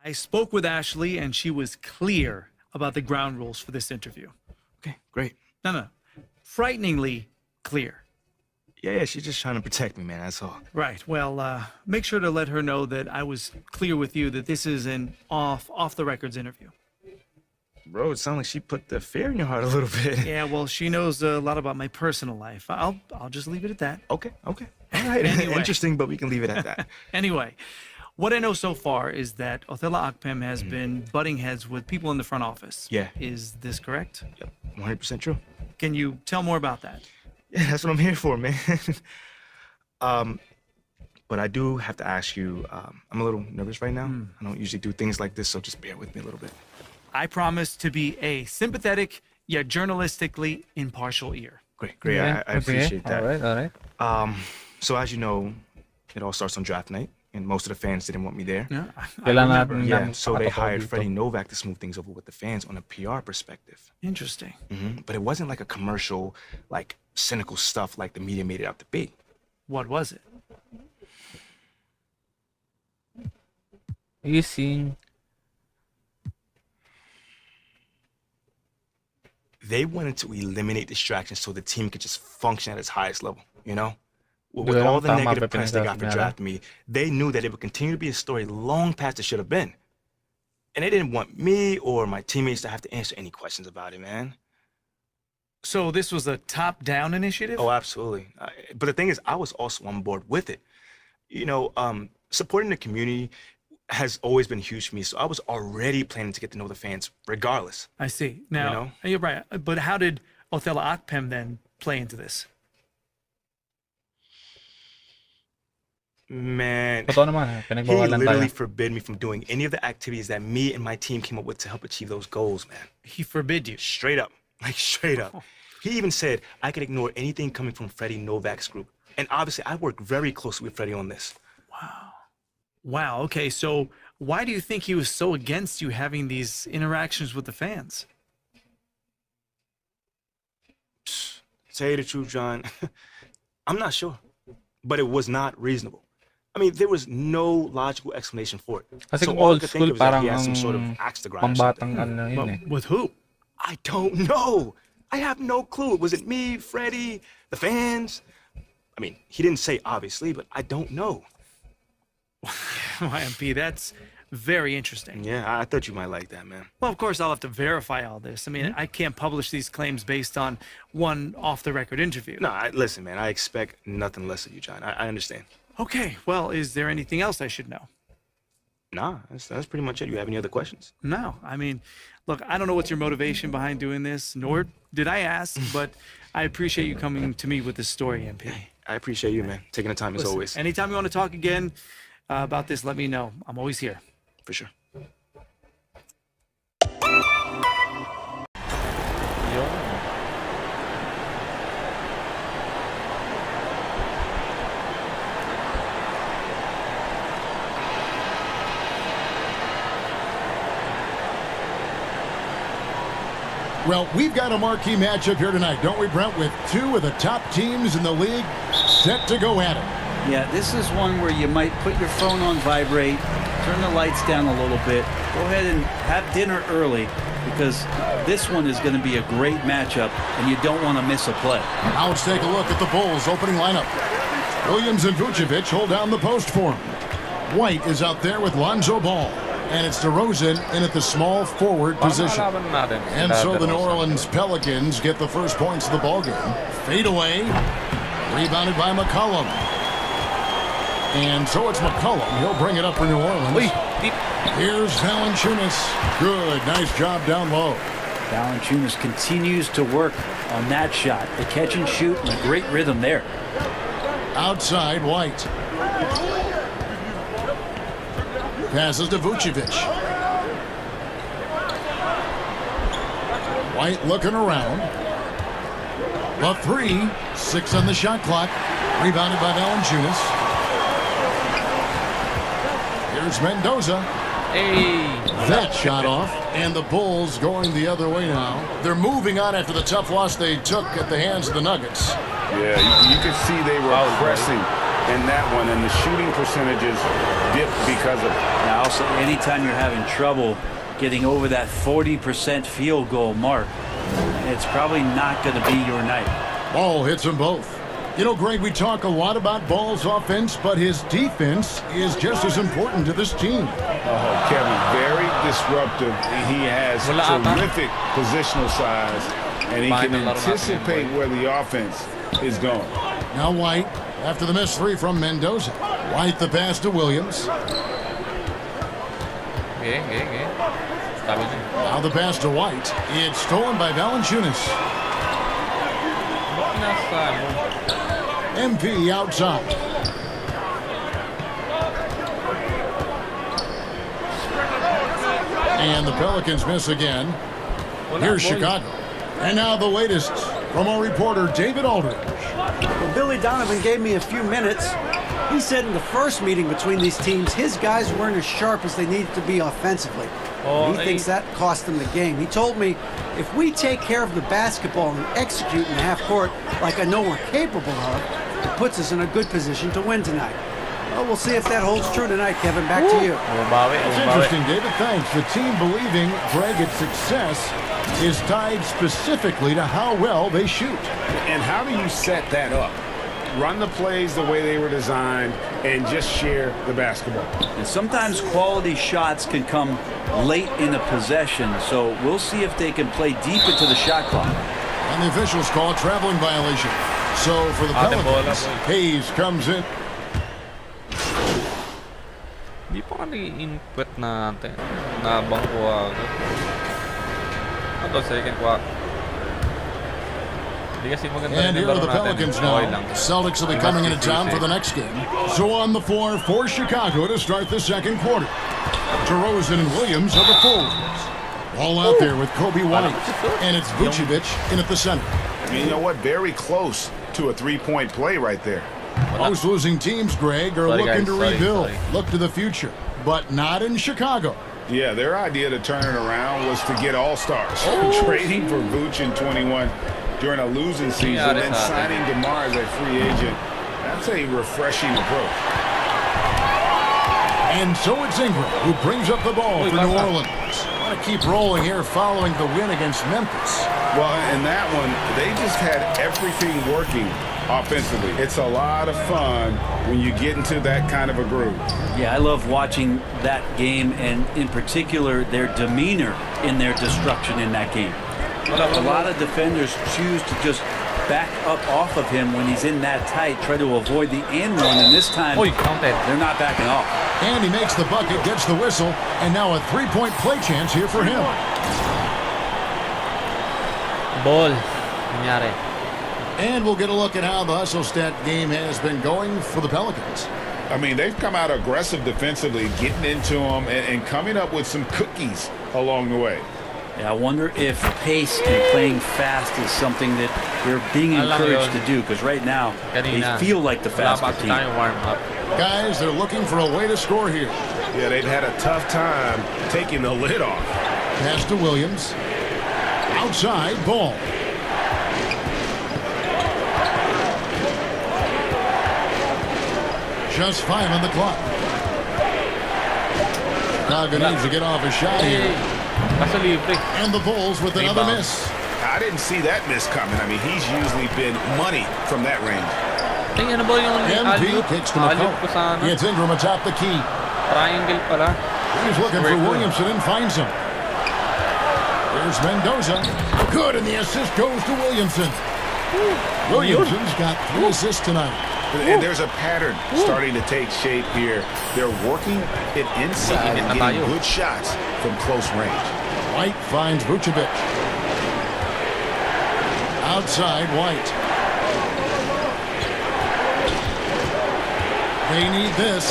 I spoke with Ashley, and she was clear about the ground rules for this interview. Okay, great. No. Frighteningly clear. Yeah, she's just trying to protect me, man, that's all. Right. Well, make sure to let her know that I was clear with you that this is an off-the-records interview. Bro, it sounds like she put the fear in your heart a little bit. Yeah, well, she knows a lot about my personal life. I'll just leave it at that. Okay. All right, Anyway. Interesting, but we can leave it at that. Anyway, what I know so far is that Othella Akpem has been butting heads with people in the front office. Yeah. Is this correct? Yep, 100% true. Can you tell more about that? Yeah, that's what I'm here for, man. But I do have to ask you, I'm a little nervous right now. I don't usually do things like this, so just bear with me a little bit. I promise to be a sympathetic yet journalistically impartial ear. Great. Yeah, I appreciate that. All right. So as you know, it all starts on draft night, and most of the fans didn't want me there. Yeah, I Kailangan remember. natin Yeah, ng so they pakataw hired dito. Freddie Novak to smooth things over with the fans on a PR perspective. Interesting. But it wasn't like a commercial, like cynical stuff like the media made it out to be. What was it? You seen? They wanted to eliminate distractions so the team could just function at its highest level, you know? With Doon all the tama negative pa press they got for pinagsasabi nila. drafting me, they knew that it would continue to be a story long past it should have been. And they didn't want me or my teammates to have to answer any questions about it, man. So this was a top-down initiative? Oh, absolutely. But the thing is, I was also on board with it. You know, supporting the community has always been huge for me, so I was already planning to get to know the fans regardless. I see. Now, know? you're right. But how did Othella Akpem then play into this? Man, Totoo naman, he pinagbawalan literally tayo. forbid me from doing any of the activities that me and my team came up with to help achieve those goals, man. He forbid you. Straight up, like straight up. He even said I could ignore anything coming from Freddie Novak's group. And obviously, I worked very closely with Freddie on this. Wow. Okay. So why do you think he was so against you having these interactions with the fans? To tell you the truth, John, I'm not sure. But it was not reasonable. I mean, there was no logical explanation for it. Kasi So kung all I old could think school, of was that parang he had some ang sort of axe to grind or something. pambatang ano yun eh. But with who? I don't know. I have no clue. Was it me, Freddie, the fans? I mean, he didn't say obviously, but I don't know. YMP, that's very interesting. Yeah, I thought you might like that, man. Well, of course, I'll have to verify all this. I mean, I can't publish these claims based on one off-the-record interview. No, listen, man, I expect nothing less of you, John. I understand. Okay. Well, is there anything else I should know? Nah, that's pretty much it. You have any other questions? No. I mean, look, I don't know what's your motivation behind doing this, nor did I ask, but I appreciate you coming to me with this story, MP. I appreciate you, man. Taking the time as Listen, always. anytime you want to talk again about this, let me know. I'm always here. For sure. Well, we've got a marquee matchup here tonight, don't we, Brent? With two of the top teams in the league set to go at it. Yeah, this is one where you might put your phone on vibrate, turn the lights down a little bit, go ahead and have dinner early, because this one is going to be a great matchup, and you don't want to miss a play. Now let's take a look at the Bulls' opening lineup. Williams and Vucevic hold down the post for him. White is out there with Lonzo Ball. And it's DeRozan in at the small forward position. And so the New Orleans Pelicans get the first points of the ballgame. Fade away. Rebounded by McCollum. And so it's McCollum. He'll bring it up for New Orleans. Here's Valanciunas. Good. Nice job down low. Valanciunas continues to work on that shot. The catch and shoot and a great rhythm there. Outside, White. Passes to Vucevic. White looking around. The three. 6 on the shot clock. Rebounded by Valanciunas. Here's Mendoza. That shot off. And the Bulls going the other way now. They're moving on after the tough loss they took at the hands of the Nuggets. Yeah, you can see they were pressing in that one, and the shooting percentages dipped because of it. Now, also, anytime you're having trouble getting over that 40% field goal mark, it's probably not going to be your night. Ball hits them both. You know, Greg, we talk a lot about Ball's offense, but his defense is just as important to this team. Oh, Kevin, very disruptive. He has terrific positional size, and he can anticipate where the offense is going. Now White, after the missed three from Mendoza. White the pass to Williams. Now the pass to White. It's stolen by Valanciunas. MP outside. And the Pelicans miss again. Here's Chicago. And now the latest from our reporter, David Aldridge. Well, Billy Donovan gave me a few minutes. He said in the first meeting between these teams, his guys weren't as sharp as they needed to be offensively. He thinks that cost them the game. He told me, if we take care of the basketball and execute in the half court like I know we're capable of, it puts us in a good position to win tonight. Well, we'll see if that holds true tonight, Kevin. Back to you. That's interesting, David. Thanks. The team believing, Greg, its success is tied specifically to how well they shoot. And how do you set that up? Run the plays the way they were designed and just share the basketball. And sometimes quality shots can come late in a possession, so we'll see if they can play deep into the shot clock. And the officials call a traveling violation. So for the Pelicans, Hayes comes in. Di pa nag-input natin. Nabang ko agad. Ito, second quarter. And here are the Pelicans now. Celtics will be coming into town for the next game. So on the floor for Chicago to start the second quarter. DeRozan and Williams are the forwards. All out there with Kobe White. And it's Vucevic in at the center. I mean, you know what? Very close to a three-point play right there. Most losing teams, Greg, are looking to rebuild. Look to the future. But not in Chicago. Yeah, their idea to turn it around was to get all-stars. Trading for Vooch in 21 during a losing season and signing DeMar as a free agent. That's a refreshing approach. And so it's Ingram who brings up the ball for New Orleans. Want to keep rolling here following the win against Memphis. Well, in that one, they just had everything working offensively. It's a lot of fun when you get into that kind of a groove. Yeah, I love watching that game, and in particular, their demeanor in their destruction in that game. A lot of defenders choose to just back up off of him when he's in that tight, try to avoid the and one, and this time they're not backing off. And he makes the bucket, gets the whistle, and now a three-point play chance here for him. Ball. And we'll get a look at how the hustle stat game has been going for the Pelicans. I mean, they've come out aggressive defensively, getting into them and coming up with some cookies along the way. Yeah, I wonder if pace and playing fast is something that they're being encouraged to do, because right now they feel like the faster team. Guys, they're looking for a way to score here. Yeah, they've had a tough time taking the lid off. Pass to Williams. Outside, Ball. Just 5 on the clock. Chicago needs to get off a shot here. And the Bulls with another miss. I didn't see that miss coming. I mean, he's usually been money from that range. MP kicks to McCollum. It's Ingram atop the key. Triangle pala. He's looking for Williamson and finds him. There's Mendoza. Good, and the assist goes to Williamson. Williamson's got 3 assists tonight. And there's a pattern starting to take shape here. They're working it inside and getting good shots from close range. White finds Vucevic. Outside, White. They need this.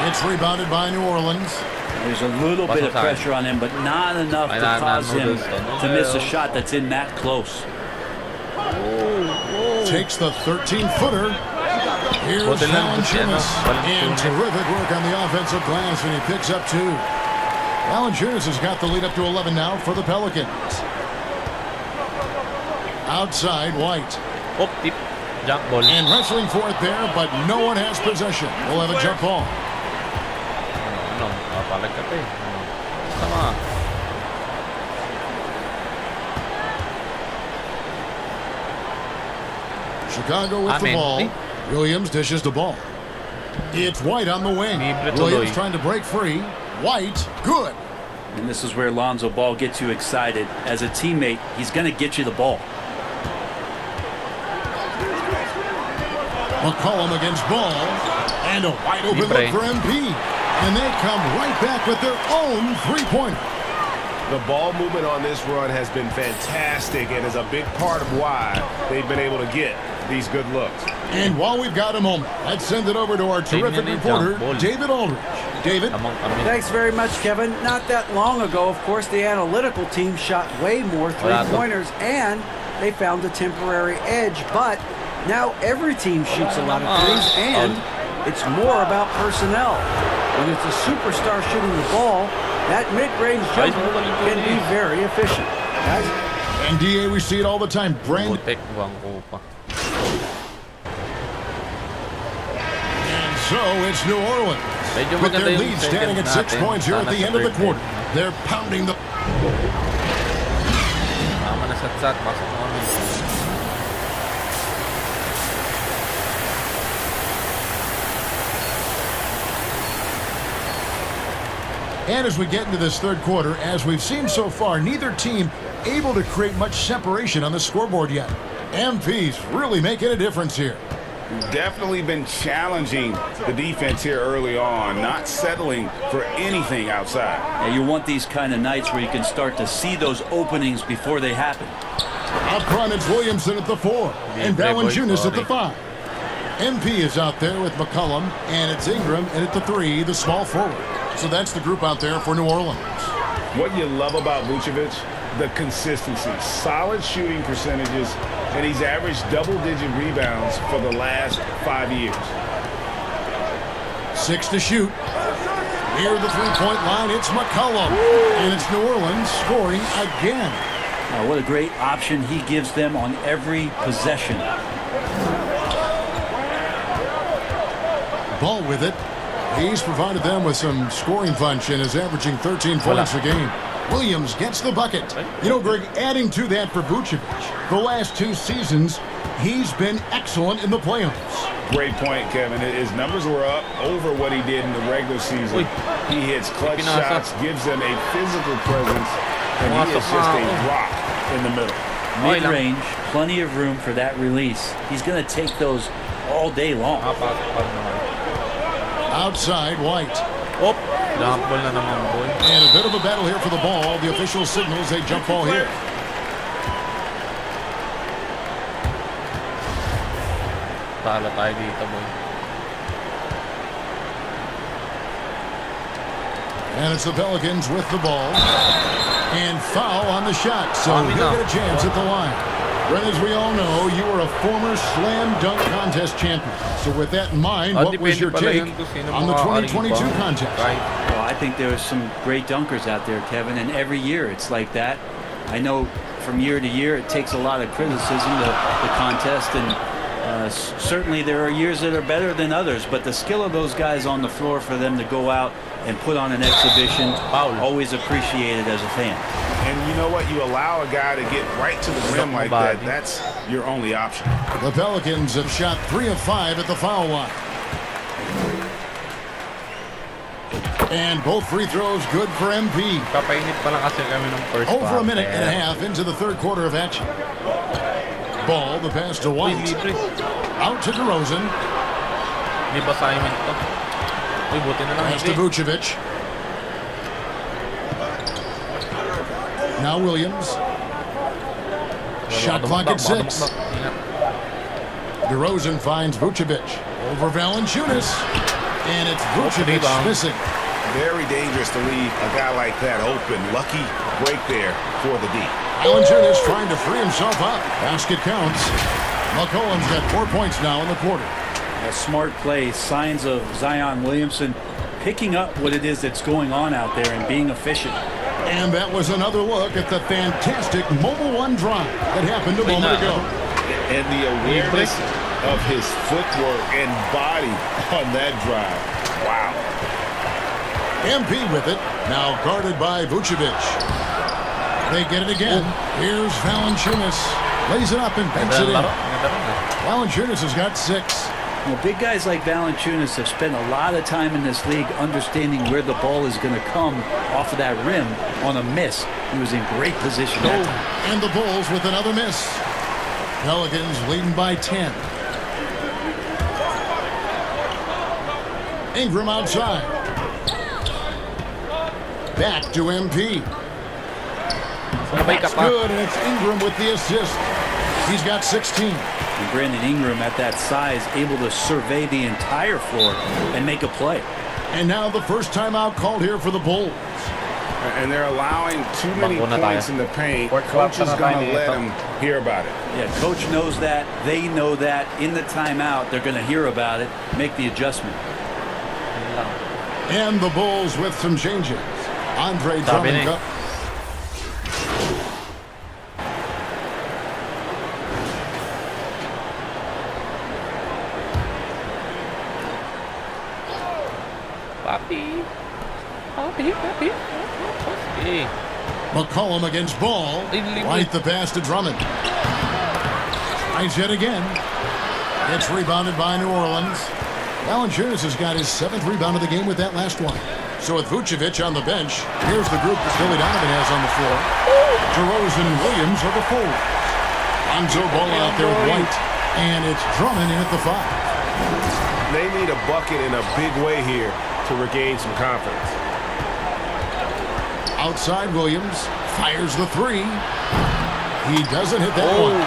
It's rebounded by New Orleans. There's a little bit of pressure on him, but not enough to cause him to miss a shot that's in that close. Takes the 13-footer. Here's Valanciunas. And terrific work on the offensive glass, and he picks up 2. Valanciunas has got the lead up to 11 now for the Pelicans. Outside, White. Jump ball. And wrestling for it there, but no one has possession. We'll have a jump ball. Ano, papalag ka pa eh. Tama. Chicago with the Amen. ball. Williams dishes the ball. It's White on the wing. Libre Williams tuloy. trying to break free. White, good. And this is where Lonzo Ball gets you excited. As a teammate, he's going to get you the ball. McCollum against Ball. And a wide open Libre. look for MP. And they come right back with their own three-pointer. The ball movement on this run has been fantastic and is a big part of why they've been able to get these good looks. And while we've got a moment, let's send it over to our terrific Tingnan ni reporter, jump ball. David Aldridge. David? Tamang kami. Thanks very much, Kevin. Not that long ago, of course, the analytical team shot way more Wala to. three-pointers, and they found a temporary edge. But now every team shoots a lot of threes, and it's more about personnel. When it's a superstar shooting the ball, that mid-range jumper can be very efficient. Guys, And DA, we see it all the time. Brand. Putek, bangko pa. And so it's New Orleans. Medyo With maganda their yung lead second standing at 6 natin. points here at Sana the sa end of the third quarter. quarter. They're pounding the... Tama na satsat. Pasok mo kami. And as we get into this third quarter, as we've seen so far, neither team able to create much separation on the scoreboard yet. MP's really making a difference here. Definitely been challenging the defense here early on, not settling for anything outside. Now, you want these kind of nights where you can start to see those openings before they happen. Up front, it's Williamson at the 4, and play boy, Valanciunas at the sorry. 5. MP is out there with McCollum, and it's Ingram, and at the 3, the small forward. So that's the group out there for New Orleans. What you love about Vucevic, the consistency, solid shooting percentages, and he's averaged double-digit rebounds for the last 5 years. 6 to shoot. Near the three-point line, it's McCollum. And it's New Orleans scoring again. Now, what a great option he gives them on every possession. Ball with it. He's provided them with some scoring punch and is averaging 13 points a game. Williams gets the bucket. You know, Greg, adding to that for Vucevic, the last 2 seasons, he's been excellent in the playoffs. Great point, Kevin. His numbers were up over what he did in the regular season. He hits clutch Pinasa. shots, gives them a physical presence, and he is just a rock in the middle. Mid-range, plenty of room for that release. He's going to take those all day long. Pasok pa naman. Outside, White. Op! Jump ball na naman, boy. And a bit of a battle here for the ball. The official signals a jump ball here. Talo tayo dito, boy. And it's the Pelicans with the ball. And foul on the shot. So Kami he'll na. get a chance at the line. Brent, as we all know, you were a former slam dunk contest champion. So with that in mind, what was depende your pala take yun kung sino on the makakaring 2022 pa. contest? Right. Well, I think there are some great dunkers out there, Kevin, and every year it's like that. I know from year to year it takes a lot of criticism, the contest, and certainly there are years that are better than others, but the skill of those guys on the floor for them to go out and put on an exhibition, always appreciated as a fan. And you know what? You allow a guy to get right to the rim like that. That's your only option. The Pelicans have shot 3 of 5 at the foul line. And both free throws good for MP. Kapainit pa lang kasi kami ng first Over a half. minute and a half into the third quarter of action. Ball, the pass to Uy, White. libre. Out to DeRozan. Di ba assignment to? Uy, buti na lang. Pass to Hindi. Vucevic. Now Williams. Shot clock at 6. DeRozan finds Vucevic. Over Valanciunas. And it's Vucevic rebound. missing. Very dangerous to leave a guy like that open. Lucky break there for the D. Valanciunas trying to free himself up. Basket counts. McCollum's got 4 points now in the quarter. A smart play, signs of Zion Williamson picking up what it is that's going on out there and being efficient. And that was another look at the fantastic Mobile One drive that happened a moment ago. And the awareness of his footwork and body on that drive. Wow. MP with it. Now guarded by Vucevic. They get it again. Here's Valanciunas. Lays it up and banks it in. Valanciunas has got 6. Well, big guys like Valanciunas have spent a lot of time in this league understanding where the ball is going to come off of that rim on a miss. He was in great position that time. And the Bulls with another miss. Pelicans leading by 10. Ingram outside. Back to MP. That's good, and it's Ingram with the assist. He's got 16. And Brandon Ingram at that size able to survey the entire floor and make a play. And now the first timeout called here for the Bulls. And they're allowing too many points in the paint. Coach is going to let them hear about it. Yeah, coach knows that. They know that. In the timeout, they're going to hear about it, make the adjustment. And the Bulls with some changes. Andre Drummond. McCollum against Ball. Right the pass to Drummond. Tries yet again. It's rebounded by New Orleans. Valanciunas has got his 7th rebound of the game with that last one. So with Vucevic on the bench, here's the group that Billy Donovan has on the floor. DeRozan and Williams are the forwards. Lonzo Ball out there with White. And it's Drummond in at the 5. They need a bucket in a big way here to regain some confidence. Outside Williams fires the 3. He doesn't hit that one.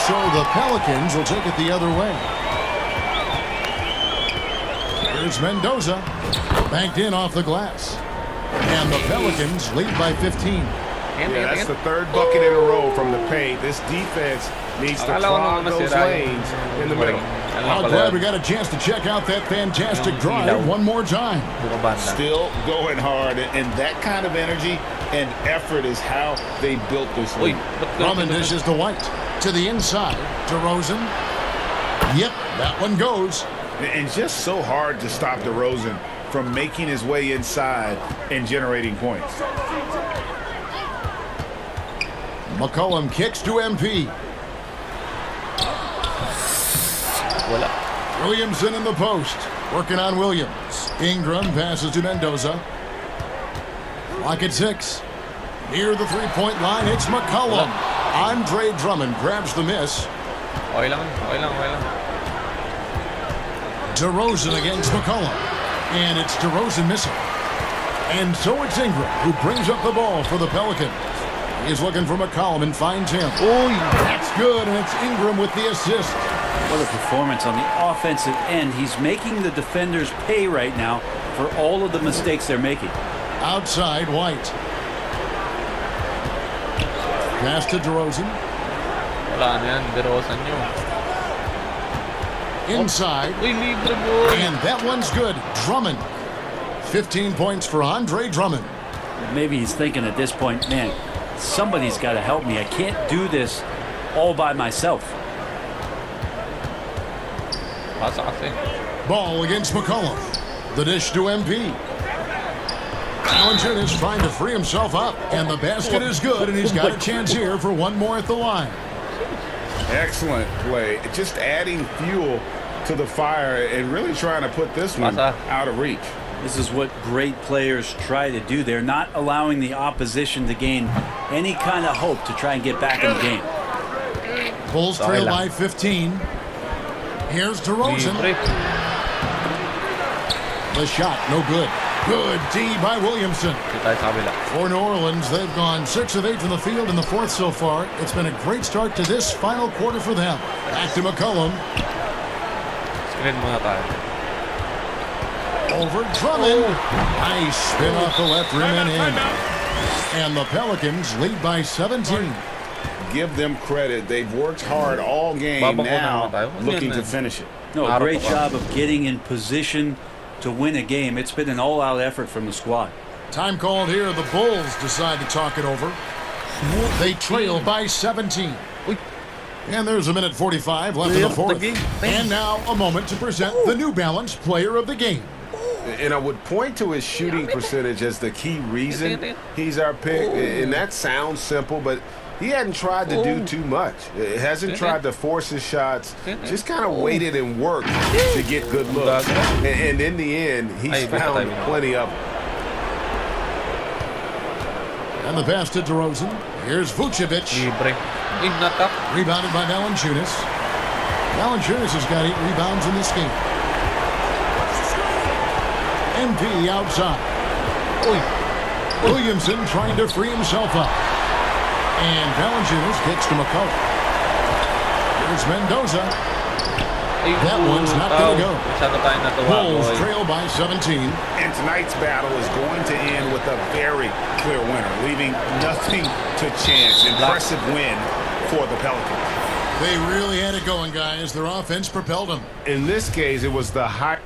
So the Pelicans will take it the other way. Here's Mendoza. Banked in off the glass. And the Pelicans lead by 15. Yeah, that's the 3rd bucket in a row from the paint. This defense needs to clog those lanes in the middle. I'm glad we got a chance to check out that fantastic drive one more time. Still going hard, and that kind of energy and effort is how they built this league. Drummond dishes to White. To the inside. DeRozan. Yep, that one goes. And just so hard to stop DeRozan from making his way inside and generating points. McCollum kicks to MP. Williamson in the post. Working on Williams. Ingram passes to Mendoza. Clock at 6. Near the 3-point line, it's McCollum. Andre Drummond grabs the miss. DeRozan against McCollum. And it's DeRozan missing. And so it's Ingram who brings up the ball for the Pelicans. He's looking for McCollum and finds him. That's good, and it's Ingram with the assist. What a performance on the offensive end. He's making the defenders pay right now for all of the mistakes they're making. Outside, White. Pass to DeRozan. Inside. And that one's good. Drummond. 15 points for Andre Drummond. Maybe he's thinking at this point, man, somebody's got to help me. I can't do this all by myself. Ball against McCollum. The dish to MP. Valanciunas trying to free himself up. And the basket is good, and he's got a chance here for one more at the line. Excellent play. Just adding fuel to the fire and really trying to put this one out of reach. This is what great players try to do. They're not allowing the opposition to gain any kind of hope to try and get back in the game. Bulls trail by 15. Here's DeRozan. The shot, no good. Good D by Williamson. For New Orleans, they've gone 6 of 8 from the field in the 4th so far. It's been a great start to this final quarter for them. Back to McCollum. Over Drummond. Nice spin off the left rim and in. And the Pelicans lead by 17. Give them credit. They've worked hard all game now, looking to finish it. No, great job of getting in position to win a game. It's been an all-out effort from the squad. Time called here. The Bulls decide to talk it over. They trail by 17. And there's a minute 45 left in the fourth. And now a moment to present the New Balance Player of the Game. And I would point to his shooting percentage as the key reason he's our pick. And that sounds simple, but he hadn't tried to do too much. He hasn't tried to force his shots, just kind of waited and worked to get good looks. And in the end, he's found plenty of them. And the pass to DeRozan. Here's Vucevic. Rebounded by Valanciunas. Valanciunas has got 8 rebounds in this game. MP outside. Williamson trying to free himself up. And Valanciunas kicks to McCullough. Here's Mendoza. That one's not going to go. Bulls trail by 17. And tonight's battle is going to end with a very clear winner, leaving nothing to chance. Impressive win for the Pelicans. They really had it going, guys. Their offense propelled them. In this case, it was the high.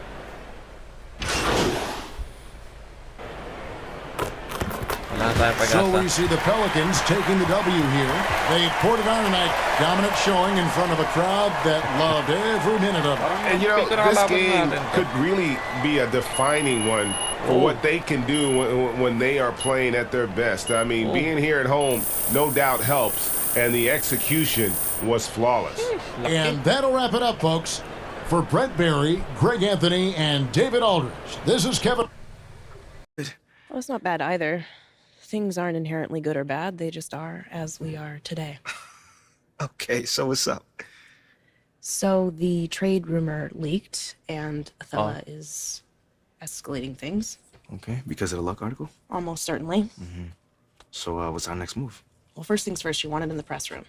So we see the Pelicans taking the W here. They poured it on tonight. Dominant showing in front of a crowd that loved every minute of it. And, you know, this game could really be a defining one for what they can do when they are playing at their best. I mean, being here at home no doubt helps, and the execution was flawless. And that'll wrap it up, folks. For Brett Barry, Greg Anthony, and David Aldridge, this is Kevin. Well, it's not bad either. Things aren't inherently good or bad. They just are as we are today. Okay, so what's up? So the trade rumor leaked, and Othella is escalating things. Okay, because of the Luck article? Almost certainly. So what's our next move? Well, first things first, you want it in the press room.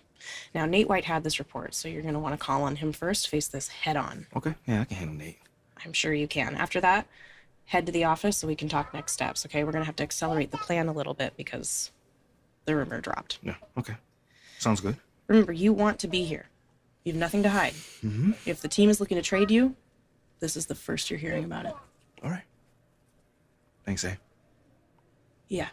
Now, Nate White had this report, so you're going to want to call on him first, face this head on. Okay, yeah, I can handle Nate. I'm sure you can. After that, head to the office so we can talk next steps, okay? We're going to have to accelerate the plan a little bit because the rumor dropped. Yeah, okay. Sounds good. Remember, you want to be here. You have nothing to hide. If the team is looking to trade you, this is the first you're hearing about it. All right. Thanks, eh? Yeah.